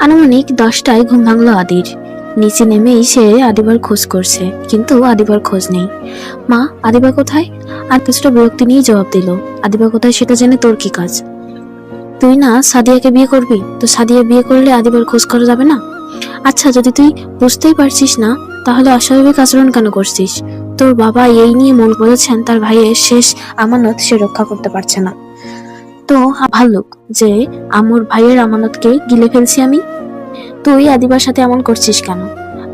আনুমানিক 10টায় ঘুম ভাঙলো আদির। নিচে নেমেই সে আদিবার খোঁজ করছে, কিন্তু আদিবার খোঁজ নেই। মা, আদিবা কোথায়? আর কিছুটা বিরক্তি নিয়ে জবাব দিল, আদিবা কোথায় সেটা জেনে তোর কি কাজ? তুই না সাদিয়াকে বিয়ে করবি, তো সাদিয়া বিয়ে করলে আদিবার খোঁজ করা যাবে না? আচ্ছা, যদি তুই বুঝতেই পারছিস না, তাহলে অস্বাভাবিক আচরণ কেন করছিস? তোর বাবা এই নিয়ে মন বলেছেন তার ভাইয়ের শেষ আমানত সে রক্ষা করতে পারছে না। তো ভাল্লুক যে আমার ভাইয়ের আমানতকে গিলে ফেলছি আমি? তুই আদিবার সাথে এমন করছিস কেন?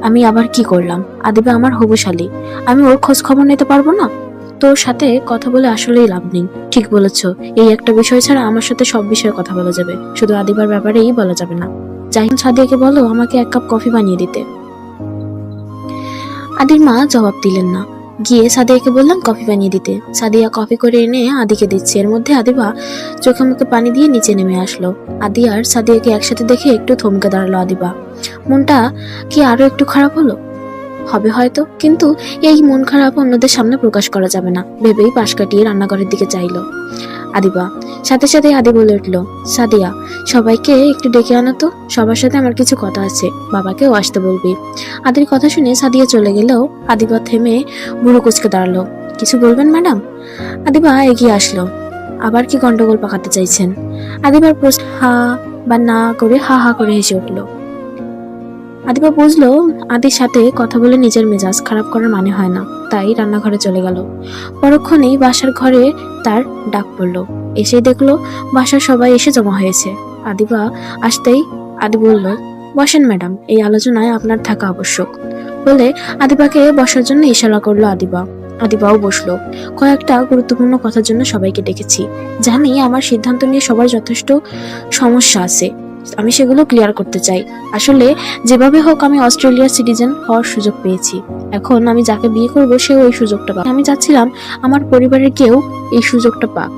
আমি আবার কি করলাম? আদিবা আমার হবুশালী, আমি ওর খোঁজ খবর নিতে পারবো না? তোর সাথে কথা বলে আসলেই লাভ নেই। ঠিক বলেছো, এই একটা বিষয় ছাড়া আমার সাথে সব বিষয়ে কথা বলা যাবে, শুধু আদিবার ব্যাপারেই বলা যাবে না। যাই হোক, সাদিয়াকে বলো আমাকে 1 কাপ কফি বানিয়ে দিতে। আদির মা জবাব দিলেন না। গিয়ে সাদিয়াকে বললাম কফি বানিয়ে দিতে। সাদিয়া কফি করে এনে আদিকে দিচ্ছে। এর মধ্যে আদিবা চোখে মুখে পানি দিয়ে নিচে নেমে আসলো। আদি আর সাদিয়াকে একসাথে দেখে একটু থমকে দাঁড়ালো আদিবা। মনটা কি আরো একটু খারাপ হলো? হবে হয়তো, কিন্তু এই মন খারাপ অন্যদের সামনে প্রকাশ করা যাবে না ভেবেই পাশ কাটিয়ে রান্নাঘরের দিকে চাইলো আদিবা। সাথে সাথে আদি বলে উঠলো, সাদিয়া, সবাইকে একটু ডেকে আনো তো, সবার সাথে আমার কিছু কথা আছে, বাবাকেও আসতে বলবি। আদির কথা শুনে সাদিয়া চলে গেলেও আদিবা থেমে বুড়ো কুচকে দাঁড়ালো। কিছু বলবেন ম্যাডাম? আদিবা এগিয়ে আসলো। আবার কি গন্ডগোল পাকাতে চাইছেন? আদিবার প্রশ্ন হা বা না করে হা হা করে হেসে উঠলো। আদিবা বুঝলো আদির সাথে কথা বলে নিজের মেজাজ খারাপ করার মানে হয় না, তাই রান্নাঘরে চলে গেল। পরক্ষণেই বাসার ঘরে তার ডাক পড়লো। এসে দেখলো বাসার সবাই এসে জমা হয়েছে। আদিবা আসতেই আদি বলল, বসেন ম্যাডাম, এই আলোচনায় আপনার থাকা আবশ্যক, বলে আদিবাকে বসার জন্য ইশারা করলো আদিবা। আদিবাও বসলো। কয়েকটা গুরুত্বপূর্ণ কথার জন্য সবাইকে ডেকেছি। জানি আমার সিদ্ধান্ত নিয়ে সবার যথেষ্ট সমস্যা আছে, আমি সেগুলো ক্লিয়ার করতে চাই। আসলে যেভাবে হোক আমি অস্ট্রেলিয়ার সিটিজেন হওয়ার সুযোগ পেয়েছি, এখন আমি যাকে বিয়ে করবো সেও ওই সুযোগটা পাক। আমি চাচ্ছিলাম আমার পরিবারের কেউ এই সুযোগটা পাক।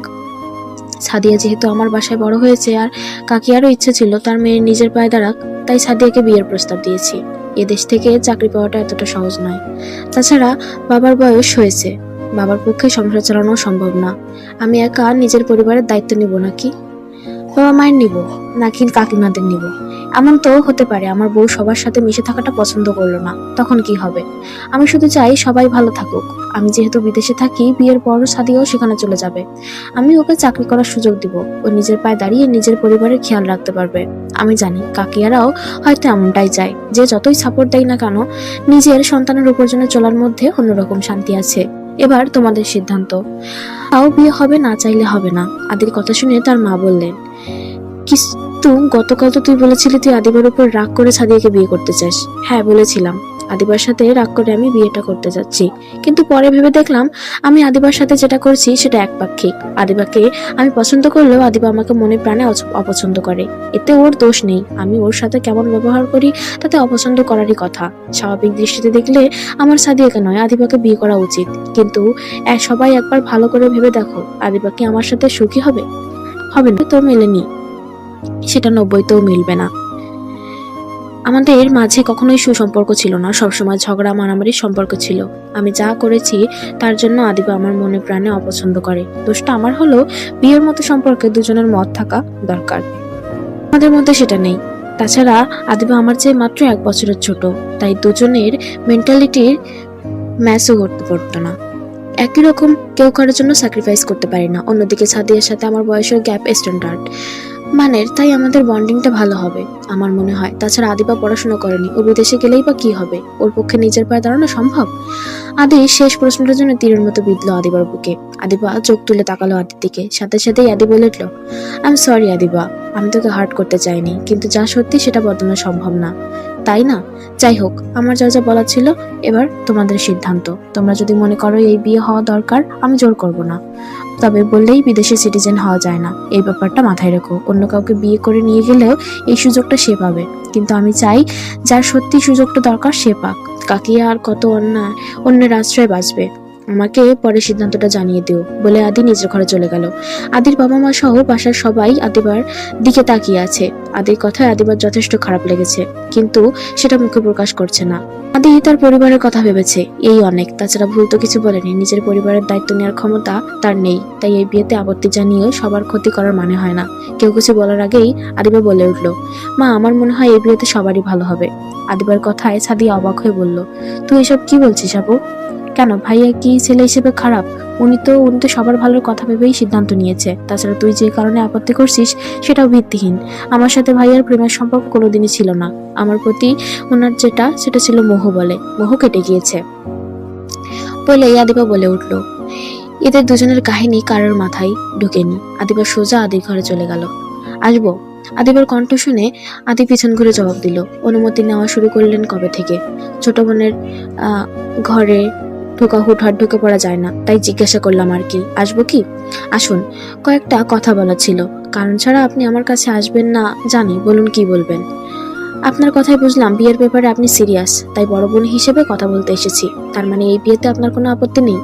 সাদিয়া যেহেতু আমার বাসায় বড় হয়েছে আর কাকিয়ারও ইচ্ছে ছিল তার মেয়ের নিজের পায়ে দাঁড়াক, তাই সাদিয়াকে বিয়ের প্রস্তাব দিয়েছি। এদেশ থেকে চাকরি পাওয়াটা এতটা সহজ নয়। তাছাড়া বাবার বয়স হয়েছে, বাবার পক্ষে সংসার চালানো সম্ভব না। আমি একা নিজের পরিবারের দায়িত্ব নিব নাকি বাবা মায়ের নিব, নাকি কাকিমাদের নিব? এমন তো হতে পারে আমার বউ সবার সাথে মিশে থাকাটা পছন্দ করলো না, তখন কি হবে? আমি শুধু চাই সবাই ভালো থাকুক। আমি যেহেতু বিদেশে থাকি, বিয়ের পরও সাদিয়াও সেখানে চলে যাবে। আমি ওকে চাকরি করার সুযোগ দিব, ও নিজের পায়ে দাঁড়িয়ে নিজের পরিবারের খেয়াল রাখতে পারবে। আমি জানি কাকিয়ারাও হয়তো এমনটাই চায়, যে যতই সাপোর্ট দেয় না কেন নিজের সন্তানের উপার্জনে চলার মধ্যে অন্যরকম শান্তি আছে। এবার তোমাদের সিদ্ধান্ত। তাও বিয়ে হবে, না চাইলে হবে না। আদির কথা শুনে তার মা বললেন, কিন্তু গতকাল তো তুই বলেছিলি তুই আদিবার উপর রাগ করে সাদিয়াকে বিয়ে করতে চাস। হ্যাঁ বলেছিলাম, আদিবার সাথে রাগ করে আমি বিয়েটা করতে যাচ্ছি, কিন্তু পরে ভেবে দেখলাম আমি আদিবার সাথে যেটা করছি সেটা একপাক্ষিক। আদিবাকে আমি পছন্দ করলেও আদিবা আমাকে মনে প্রাণে অপছন্দ করে, এতে ওর দোষ নেই। আমি ওর সাথে কেমন ব্যবহার করি তাতে অপছন্দ করারই কথা। স্বাভাবিক দৃষ্টিতে দেখলে আমার সাদিয়াকে নয় আদিবাকে বিয়ে করা উচিত, কিন্তু সবাই একবার ভালো করে ভেবে দেখো, আদিবা কি আমার সাথে সুখী হবে? হবে না তো, মেলেনি, সেটা 90তেও মিলবে না। আমাদের মাঝে কখনোই সুসম্পর্ক ছিল না, সবসময় ঝগড়া মারামারির সম্পর্ক ছিল। আমি যা করেছি তার জন্য আদিবা আমার মনে প্রাণে অপছন্দ করে। দোষটা আমার হলো, বিয়ের মতো সম্পর্কে দুজনের মত থাকা দরকার, আমাদের মধ্যে সেটা নেই। তাছাড়া আদিবা আমার চেয়ে মাত্র 1 বছরের ছোট, তাই দুজনের মেন্টালিটির ম্যাচও করতে পারতো না। একই রকম কেউ কারোর জন্য স্যাক্রিফাইস করতে পারি না। অন্যদিকে সাদিয়ার সাথে আমার বয়সের গ্যাপ স্ট্যান্ডার্ড মানের, তাই আমাদের বন্ডিংটা ভালো হবে আমার মনে হয়। তাছাড়া আদিবা পড়াশোনা করেনি, ও বিদেশে গেলেই বা কি হবে? ওর পক্ষে নিজের পায়ে দাঁড়ানো সম্ভব? আদি শেষ প্রশ্নটার জন্য তীরের মতো বিঁধলো আদিবার বুকে। আদিবা চোখ তুলে তাকালো আদির দিকে। সাথে সাথেই আদি বলে উঠলো, আই এম সরি আদিবা, আমি তোকে হার্ট করতে চাইনি, কিন্তু যা সত্যি সেটা বদলানো সম্ভব না, তাই না? যাই হোক, আমার যা যা বলা ছিল, এবার তোমাদের সিদ্ধান্ত। তোমরা যদি মনে করো এই বিয়ে হওয়া দরকার, আমি জোর করব না, তবে বললেই বিদেশি সিটিজেন হওয়া যায় না, এই ব্যাপারটা মাথায় রেখো। অন্য কাউকে বিয়ে করে নিয়ে গেলেও এই সুযোগটা সে পাবে, কিন্তু আমি চাই যার সত্যি সুযোগটা দরকার সে পাক। কাকিয়া আর কত অন্যের আশ্রয় বাঁচবে? আমাকে পরে সিদ্ধান্তটা জানিয়ে দিও বলে আদি নিজের ঘরে চলে গেল। আদির বাবা মা সহ বাসার সবাই আদিবার দিকে তাকিয়ে আছে। আদির কথায় আদিবার যথেষ্ট খারাপ লেগেছে, কিন্তু সেটা মুখে প্রকাশ করছে না। আদি তার পরিবারের কথা ভেবেছে, এই অনেক। তাছাড়া ভুল তো কিছু বলেনি, নিজের পরিবারের দায়িত্ব নেওয়ার ক্ষমতা তার নেই। তাই এই বিয়েতে আপত্তি জানিয়েও সবার ক্ষতি করার মানে হয় না। কেউ কিছু বলার আগেই আদিবা বলে উঠল, মা আমার মনে হয় এই বিয়েতে সবারই ভালো হবে। আদিবার কথায় সাদিয়া অবাক হয়ে বলল, তুই এসব কি বলছিস আপু? কেন, ভাইয়া কি ছেলে হিসেবে খারাপ? উনি তো সবার ভালোর কথা ভেবেই সিদ্ধান্ত নিয়েছে। তাছাড়া তুই যে কারণে আপত্তি করছিস সেটাও ভিত্তিহীন। আমার সাথে ভাইয়ার প্রেমের সম্পর্ক কোনোদিনই ছিল না। আমার প্রতি ওনার সেটা ছিল মোহ, বলে মোহ কেটে গিয়েছে বলে আদিবা বলে উঠল। এদের দুজনের কাহিনী কারোর মাথায় ঢুকেনি। আদিবা সোজা আদির ঘরে চলে গেল। আসবো? আদিবার কণ্ঠ শুনে আদি পিছন ঘুরে জবাব দিল। অনুমতি নেওয়া শুরু করলেন কবে থেকে? ছোট বোনের ঘরে হুটহাট ঢুকে পড়া যায় না, তাই জিজ্ঞাসা করলাম আর কি। আসবো কি? আসুন, কয়েকটা কথা বলা ছিল। কারণ ছাড়া আপনি আমার কাছে আসবেন না জানি, বলুন কি বলবেন। আপনার কথাই বুঝলাম বিয়ের ব্যাপারে আপনি সিরিয়াস, তাই বড় বোন হিসেবে কথা বলতে এসেছি। তার মানে এই বিয়েতে আপনার কোনো আপত্তি নেই?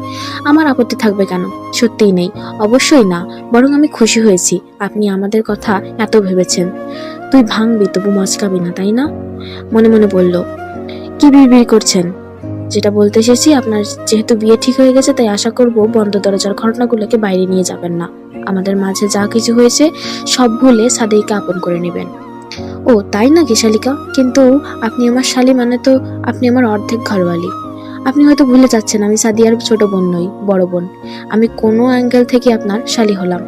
আমার আপত্তি থাকবে কেন? সত্যিই নেই। অবশ্যই না, বরং আমি খুশি হয়েছি আপনি আমাদের কথা এত ভেবেছেন। তুই ভাঙবি তবু মচকাবি না, তাই না? মনে মনে বলল, কি বিড়বিড় করছেন? যেটা বলতে এসেছি, আপনার যেহেতু বিয়ে ঠিক হয়ে গেছে, তাই আশা করব বন্ধ দরজার ঘটনাগুলোকে বাইরে নিয়ে যাবেন না। আমাদের মাঝে যা কিছু হয়েছে সব ভুলে সাদেইকে আপন করে নেবেন। ও তাই নাকি শালিকা? কিন্তু আপনি আমার শালি মানে তো আপনি আমার অর্ধেক ঘরওয়ালি। আপনি হয়তো ভুলে যাচ্ছেন আমি সাদিয়ার ছোট বোন নই, বড় বোন। আমি কোনো অ্যাঙ্গেল থেকে আপনার শালি হলাম।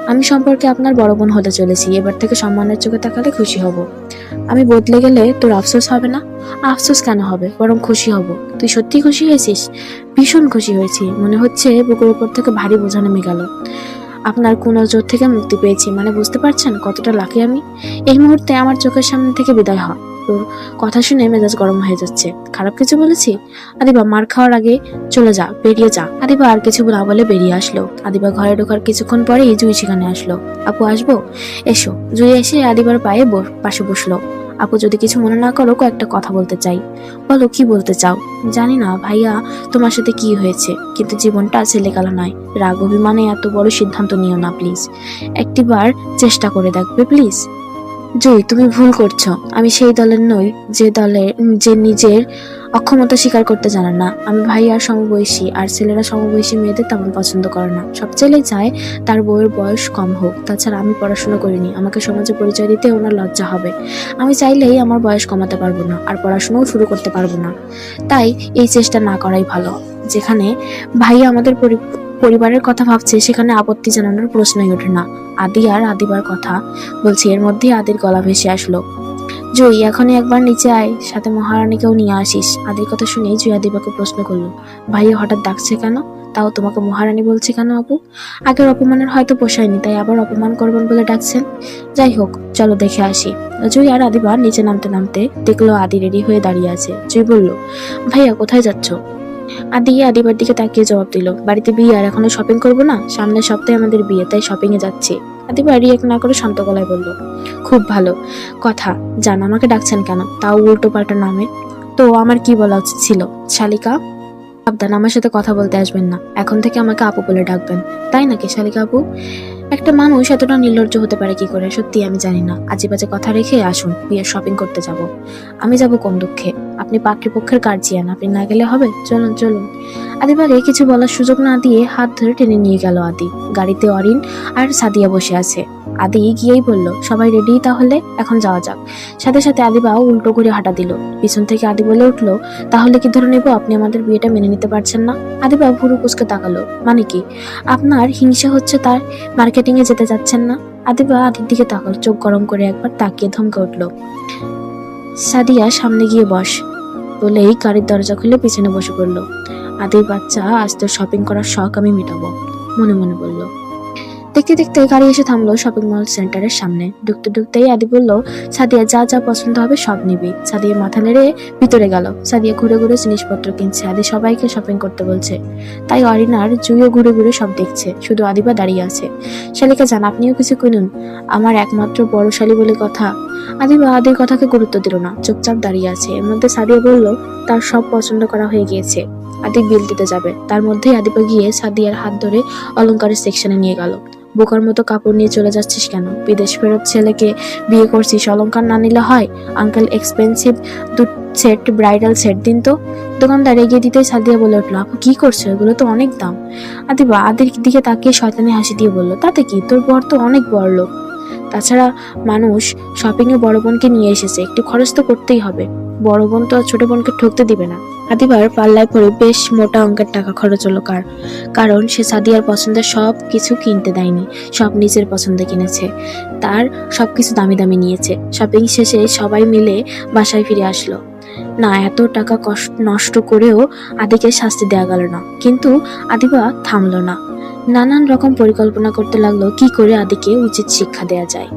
আমি সম্পর্কে আপনার বড় বোন হতে চলেছি। এবার থেকে সম্মানের চোখে তাকালে খুশি হব। আমি বদলে গেলে তোর আফসোস হবে না? আফসোস কেন হবে, বরং খুশি হব। তুই সত্যি খুশি হয়েছিস? ভীষণ খুশি হয়েছি। মনে হচ্ছে বুকের উপর থেকে ভারী বোঝা নেমে গেল। আপনার কুনজর থেকে মুক্তি পেয়েছি, মানে বুঝতে পারছেন কতটা লাকি আমি? এই মুহূর্তে আমার চোখের সামনে থেকে বিদায় হ। তোর কথা শুনে মেজাজ গরম হয়ে যাচ্ছে। খারাপ কিছু বলেছি? আদিবা, মার খাওয়ার আগে চলে যা, বেরিয়ে যা। আদিবা আর কিছু না বলে বেরিয়ে আসলো। আদিবা ঘরে ঢোকার কিছুক্ষণ পরেই জুই সেখানে আসলো। আপু আসবো? এসো। জুই এসে আদিবার পাশে বসলো। আপু যদি কিছু মনে না করো, কয়েকটা কথা বলতে চাই। বলো, কি বলতে চাও? জানি না ভাইয়া তোমার সাথে কি হয়েছে, কিন্তু জীবনটা ছেলেকালা নয়। রাগ অভিমানে এত বড় সিদ্ধান্ত নিও না প্লিজ। একটিবার চেষ্টা করে দেখবে প্লিজ। জয়, তুমি ভুল করছো। আমি সেই দলের নই যে নিজের অক্ষমতা স্বীকার করতে জানে না। আমি ভাইয়ার সমবয়সী, আর ছেলেরা সমবয়সী মেয়েদের তেমন পছন্দ করে না। সব ছেলেই চায় তার বউয়ের বয়স কম হোক। তাছাড়া আমি পড়াশোনা করিনি, আমাকে সমাজে পরিচয় দিতে ওনার লজ্জা হবে। আমি চাইলেই আমার বয়স কমাতে পারবো না, আর পড়াশোনাও শুরু করতে পারবো না। তাই এই চেষ্টা না করাই ভালো। যেখানে ভাইয়া আমাদের পরিবারের কথা ভাবছে, সেখানে আপত্তি জানানোর প্রশ্নই ওঠে না। আদি আর আদিবার কথা বলছি, এর মধ্যে আদির গলা ভেসে আসলো। জয়ী, এখনই একবার নিচে আয়, সাথে মহারানীকেও নিয়ে আসিস। আদির কথা শুনেই জয় আদিবাকে প্রশ্ন করলো, ভাইয়া হঠাৎ ডাকছে কেন? তাও তোমাকে মহারানী বলছে কেন আপু? আগের অপমানের হয়তো পোষায়নি, তাই আবার অপমান করবেন বলে ডাকছেন। যাই হোক, চলো দেখে আসি। জয় আর আদিবা নিচে নামতে নামতে দেখলো আদি রেডি হয়ে দাঁড়িয়ে আছে। জয় বলল, ভাইয়া কোথায় যাচ্ছ? আদি আদিবার দিকে তাকিয়ে জবাব দিল, বাড়িতে বিয়ে, আর এখনো শপিং করবো না? সামনের সপ্তাহে আমাদের বিয়ে, তাই শপিং এ যাচ্ছি। আদিবা রিয়েক্ট না করে শান্ত গলায় বলল, খুব ভালো কথা। জান, আমাকে ডাকছেন কেন, তাও উল্টো পাল্টা নামে? তো আমার কি বলা উচিত ছিল? শালিকা, সাবধান, আমার সাথে কথা বলতে আসবেন না। এখন থেকে আমাকে আপু বলে ডাকবেন। তাই নাকি শালিকা আপু? একটা মানুষ এতটা নির্লজ্জ হতে পারে কি করে, সত্যি আমি জানি না। আজে বাজে কথা রেখে আসুন, বিয়ের শপিং করতে যাব। আমি যাব কোন দুঃখে? আপনি পাত্রীপক্ষের গার্জিয়ান, আপনি না গেলে হবে? চলুন চলুন। আদিবারে কিছু বলার সুযোগ না দিয়ে হাত ধরে টেনে নিয়ে গেল আদি। গাড়িতে অরিন আর সাদিয়া বসে আছে। আদি গিয়েই বলল, সবাই রেডি তাহলে, এখন যাওয়া যাক। সাথে সাথে আদিবাও উল্টো করে হাঁটা দিল। পিছন থেকে আদি বলে উঠলো, তাহলে কি ধরে নেব আপনি আমাদের বিয়েটা মেনে নিতে পারছেন না? আদিবা ভুরু কুচকে তাকালো, মানে কি? আপনার হিংসা হচ্ছে তার মার্কেটিং এ যেতে যাচ্ছেন না? আদিবা আদির দিকে তাকালো, চোখ গরম করে একবার তাকিয়ে ধমকে উঠলো, সাদিয়া সামনে গিয়ে বস বলেই গাড়ির দরজা খুলে পিছনে বসে পড়লো। আদির বাচ্চা, আজ তো শপিং করার শখ আমি মেটাবো, মনে মনে বলল। দেখতে দেখতে গাড়ি এসে থামলো শপিং মল সেন্টারের সামনে। ঢুকতে ঢুকতেই আদি বলল, সাদিয়া যা যা পছন্দ হবে সব নিবি। সাদিয়া মাথা নেড়ে ভিতরে গেল। সাদিয়া ঘুরে ঘুরে জিনিসপত্র কিনছে। আদি সবাইকে শপিং করতে বলছে, তাই অরিনার জুইও ঘুরে ঘুরে সব দেখছে। শুধু আদিবা দাঁড়িয়ে আছে। শালিকা যান, আপনিও কিছু কিনুন, আমার একমাত্র বড় শালি বলে কথা। আদিবা আদির কথাকে গুরুত্ব দিল না, চুপচাপ দাঁড়িয়ে আছে। এর মধ্যে সাদিয়া বলল, তার সব পছন্দ করা হয়ে গিয়েছে। আদি বিল দিতে যাবে, তার মধ্যেই আদিবা গিয়ে সাদিয়ার হাত ধরে অলংকারের সেকশনে নিয়ে গেল। বোকার মতো কাপড় নিয়ে চলে যাচ্ছিস কেন? বিদেশ ফেরত ছেলেকে বিয়ে করছিস, অলংকার না নিলে হয়? Uncle expensive 2 set bridal set দিন তো। দোকানদার এগিয়ে দিতেই সাদিয়া বলে উঠলো, আপু কি করছো, এগুলো তো অনেক দাম। আদিবা আদির দিকে তাকিয়ে শয়তানি হাসি দিয়ে বলল, তাতে কি, তোর বর তো অনেক বড় লোক। তাছাড়া মানুষ শপিং এ বড় বোনকে নিয়ে এসেছে, একটু খরচ তো করতেই হবে। বড় বোন তো আর ছোট বোনকে ঠকতে দিবে না। আদিবার পাল্লায় পড়ে বেশ মোটা অঙ্কের টাকা খরচ হলো কারণ সে সাদিয়ার পছন্দের সব কিছু কিনতে দেয়নি, সব নিজের পছন্দে কিনেছে। তার সবকিছু দামি দামি নিয়েছে। শপিং শেষে সবাই মিলে বাসায় ফিরে আসলো। না, এত টাকা নষ্ট করেও আদিকে শাস্তি দেওয়া গেল না, কিন্তু আদিবা থামলো না। নানান রকম পরিকল্পনা করতে লাগলো কি করে আদিকে উচিত শিক্ষা দেয়া যায়।